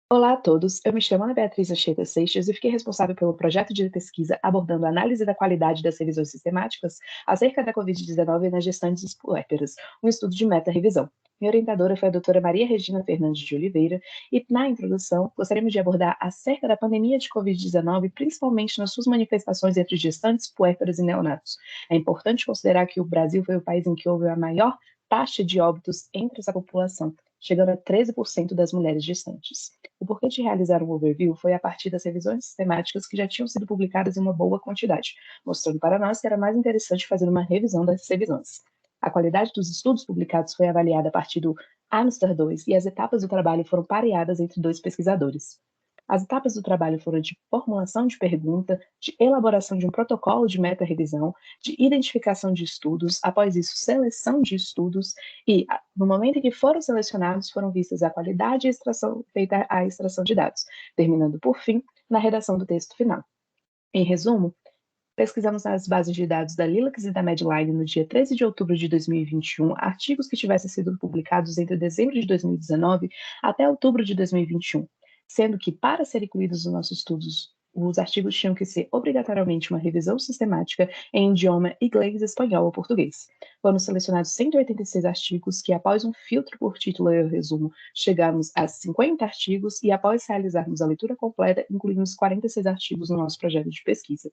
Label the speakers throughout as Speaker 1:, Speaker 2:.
Speaker 1: Olá a todos, eu me chamo Ana Beatriz Anchieta Seixas e fiquei responsável pelo projeto de pesquisa abordando a análise da qualidade das revisões sistemáticas acerca da Covid-19 nas gestantes puérperas, um estudo de meta-revisão. Minha orientadora foi a doutora Maria Regina Fernandes de Oliveira e, na introdução, gostaríamos de abordar acerca da pandemia de Covid-19, principalmente nas suas manifestações entre gestantes, puérperas e neonatos. É importante considerar que o Brasil foi o país em que houve a maior taxa de óbitos entre essa população, chegando a 13% das mulheres gestantes. O porquê de realizar um overview foi a partir das revisões sistemáticas que já tinham sido publicadas em uma boa quantidade, mostrando para nós que era mais interessante fazer uma revisão dessas revisões. A qualidade dos estudos publicados foi avaliada a partir do Amster 2 e as etapas do trabalho foram pareadas entre dois pesquisadores. As etapas do trabalho foram de formulação de pergunta, de elaboração de um protocolo de meta-revisão, de identificação de estudos, após isso, seleção de estudos, e no momento em que foram selecionados, foram vistas a qualidade e feita a extração de dados, terminando, por fim, na redação do texto final. Em resumo, pesquisamos nas bases de dados da Lilacs e da Medline no dia 13 de outubro de 2021 artigos que tivessem sido publicados entre dezembro de 2019 até outubro de 2021, sendo que, para serem incluídos nos nossos estudos, os artigos tinham que ser obrigatoriamente uma revisão sistemática em idioma inglês, espanhol ou português. Foram selecionados 186 artigos que, após um filtro por título e resumo, chegamos a 50 artigos e, após realizarmos a leitura completa, incluímos 46 artigos no nosso projeto de pesquisa.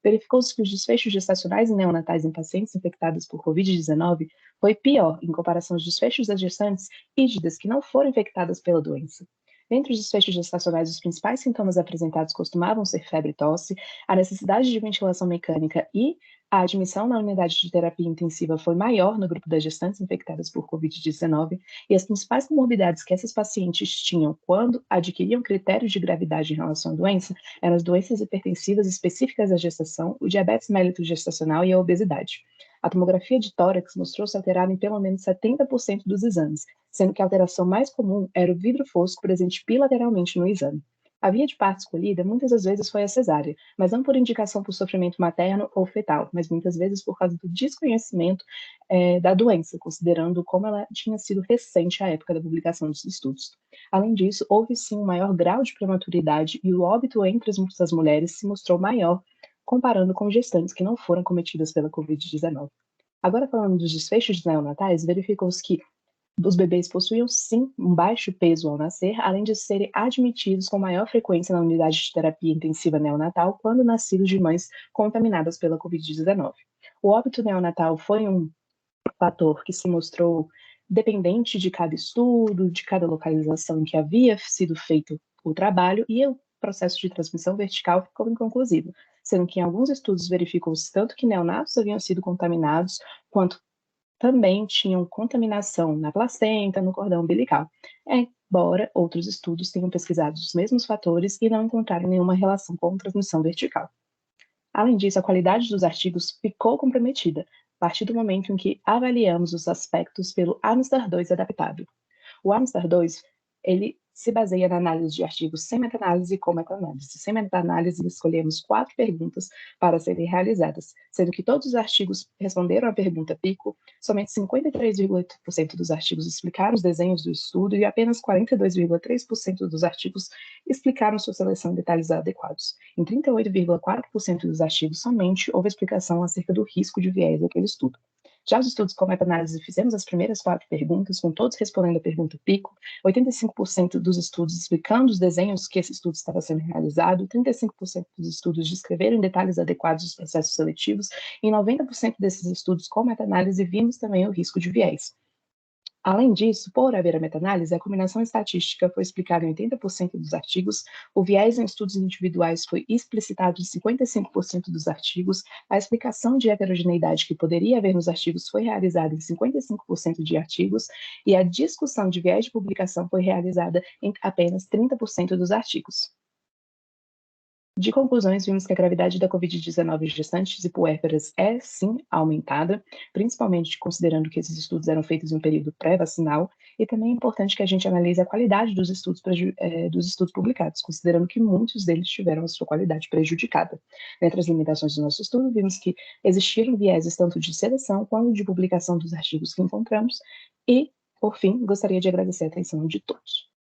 Speaker 1: Verificou-se que os desfechos gestacionais e neonatais em pacientes infectados por Covid-19 foi pior em comparação aos desfechos das gestantes ígidas que não foram infectadas pela doença. Dentre os desfechos gestacionais, os principais sintomas apresentados costumavam ser febre e tosse, a necessidade de ventilação mecânica e a admissão na unidade de terapia intensiva foi maior no grupo das gestantes infectadas por Covid-19, e as principais comorbidades que essas pacientes tinham quando adquiriam critérios de gravidade em relação à doença eram as doenças hipertensivas específicas à gestação, o diabetes mellitus gestacional e a obesidade. A tomografia de tórax mostrou-se alterada em pelo menos 70% dos exames, sendo que a alteração mais comum era o vidro fosco presente bilateralmente no exame. A via de parto escolhida muitas das vezes foi a cesárea, mas não por indicação por sofrimento materno ou fetal, mas muitas vezes por causa do desconhecimento da doença, considerando como ela tinha sido recente à época da publicação dos estudos. Além disso, houve sim um maior grau de prematuridade e o óbito entre as mulheres se mostrou maior, comparando com gestantes que não foram cometidas pela Covid-19. Agora, falando dos desfechos neonatais, verificou-se que os bebês possuíam sim um baixo peso ao nascer, além de serem admitidos com maior frequência na unidade de terapia intensiva neonatal quando nascidos de mães contaminadas pela Covid-19. O óbito neonatal foi um fator que se mostrou dependente de cada estudo, de cada localização em que havia sido feito o trabalho, e o processo de transmissão vertical ficou inconclusivo, sendo que em alguns estudos verificou-se tanto que neonatos haviam sido contaminados, quanto também tinham contaminação na placenta, no cordão umbilical, embora outros estudos tenham pesquisado os mesmos fatores e não encontraram nenhuma relação com transmissão vertical. Além disso, a qualidade dos artigos ficou comprometida a partir do momento em que avaliamos os aspectos pelo Amstar 2 adaptável. O Amstar 2, ele se baseia na análise de artigos sem meta-análise e com meta-análise. Sem meta-análise, escolhemos 4 perguntas para serem realizadas, sendo que todos os artigos responderam à pergunta PICO, somente 53,8% dos artigos explicaram os desenhos do estudo e apenas 42,3% dos artigos explicaram sua seleção em detalhes adequados. Em 38,4% dos artigos, somente houve explicação acerca do risco de viés daquele estudo. Já os estudos com meta-análise, fizemos as primeiras 4 perguntas, com todos respondendo a pergunta PICO, 85% dos estudos explicando os desenhos que esse estudo estava sendo realizado, 35% dos estudos descreveram em detalhes adequados os processos seletivos, e em 90% desses estudos com meta-análise vimos também o risco de viés. Além disso, por haver a meta-análise, a combinação estatística foi explicada em 80% dos artigos, o viés em estudos individuais foi explicitado em 55% dos artigos, a explicação de heterogeneidade que poderia haver nos artigos foi realizada em 55% de artigos, e a discussão de viés de publicação foi realizada em apenas 30% dos artigos. De conclusões, vimos que a gravidade da Covid-19 em gestantes e puérperas é, sim, aumentada, principalmente considerando que esses estudos eram feitos em um período pré-vacinal, e também é importante que a gente analise a qualidade dos estudos publicados, considerando que muitos deles tiveram a sua qualidade prejudicada. Dentre as limitações do nosso estudo, vimos que existiram vieses tanto de seleção quanto de publicação dos artigos que encontramos, e, por fim, gostaria de agradecer a atenção de todos.